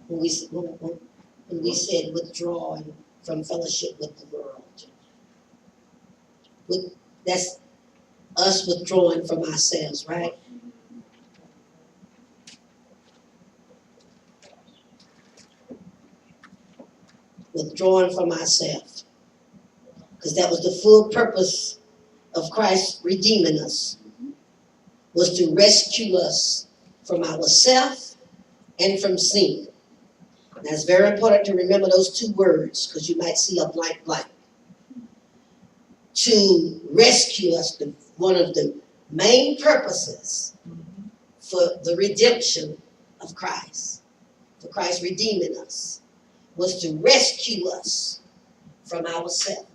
when we said withdrawing from fellowship with the world. That's us withdrawing from ourselves, right? Withdrawing from ourselves. Because that was the full purpose of Christ redeeming us, was to rescue us from ourselves and from sin. And that's very important to remember those two words, because you might see a blank blank. To rescue us, one of the main purposes for the redemption of Christ, for Christ redeeming us, was to rescue us from ourselves.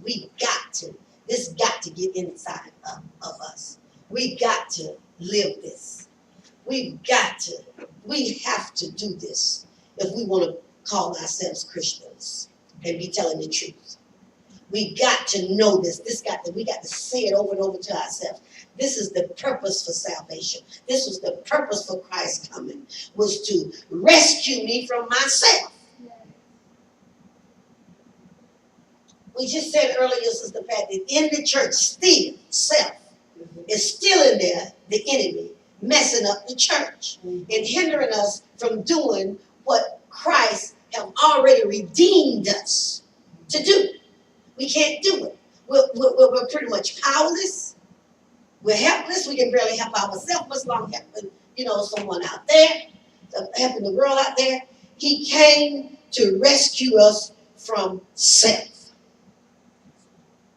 This got to get inside of us. We got to live this. We have to do this if we want to call ourselves Christians and be telling the truth. We got to know this. We got to say it over and over to ourselves. This is the purpose for salvation. This was the purpose for Christ coming, was to rescue me from myself. We just said earlier, Sister Pat, that in the church, still, self is still in there, the enemy, messing up the church and hindering us from doing what Christ have already redeemed us to do. We can't do it. We're pretty much powerless. We're helpless. We can barely help ourselves, much long helping, someone out there, helping the world out there. He came to rescue us from self.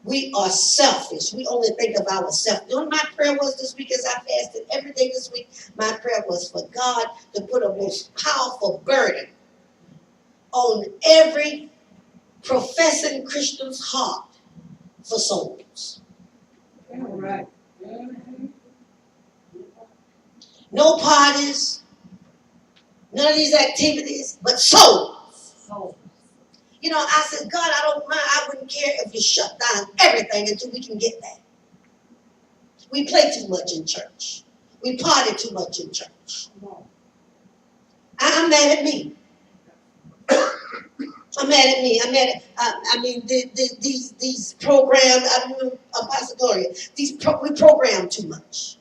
We are selfish. We only think of ourselves. You know what my prayer was this week as I fasted every day this week? My prayer was for God to put a most powerful burden on every professing Christian's heart for souls. All right. No parties, none of these activities, but souls. I said, God, I don't mind. I wouldn't care if you shut down everything until we can get that. We play too much in church. We party too much in church. I'm mad at me. I'm mad at me. These programs, Apostle Gloria, we program too much.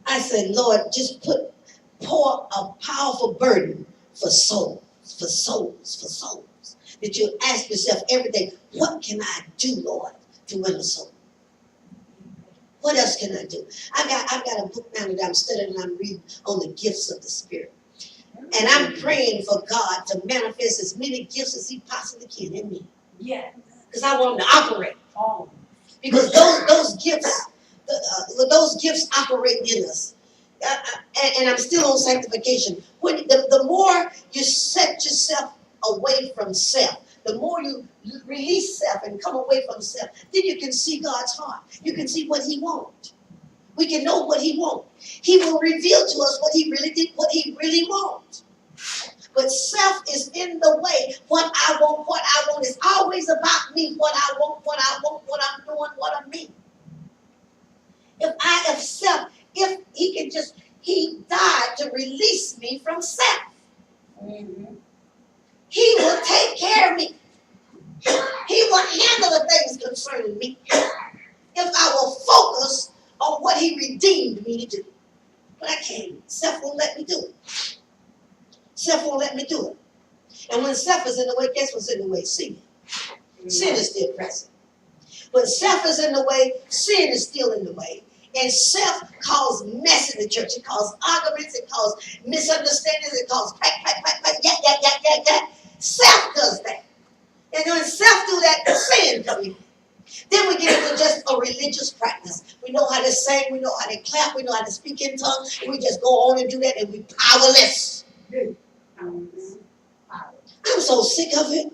I said, Lord, just pour a powerful burden for souls. That you ask yourself every day, what can I do, Lord, to win a soul? What else can I do? I've got a book now that I'm studying and I'm reading on the gifts of the Spirit. And I'm praying for God to manifest as many gifts as He possibly can in me. Yeah. Because I want Him to operate. Because those gifts operate in us. And I'm still on sanctification. When the more you set yourself away from self, the more you release self and come away from self, then you can see God's heart. You can see what He wants. We can know what He wants. He will reveal to us what He really did, what He really wants. But self is in the way. What I want is always about me. What I want, what I'm doing, what I mean. He died to release me from self. Mm-hmm. He will take care of me. He will handle the things concerning me if I will focus on what He redeemed me to do. But I can't. Self won't let me do it. Self won't let me do it. And when self is in the way, guess what's in the way? Sin. Sin is still present. When self is in the way, sin is still in the way. And self causes mess in the church. It causes arguments. It causes misunderstandings. It causes yeah. Self does that. And when self do that, the sin comes in. Then we get into just a religious practice. We know how to sing. We know how to clap. We know how to speak in tongues. And we just go on and do that, and we're powerless. I'm so sick of it.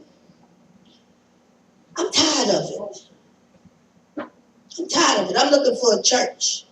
I'm tired of it. I'm looking for a church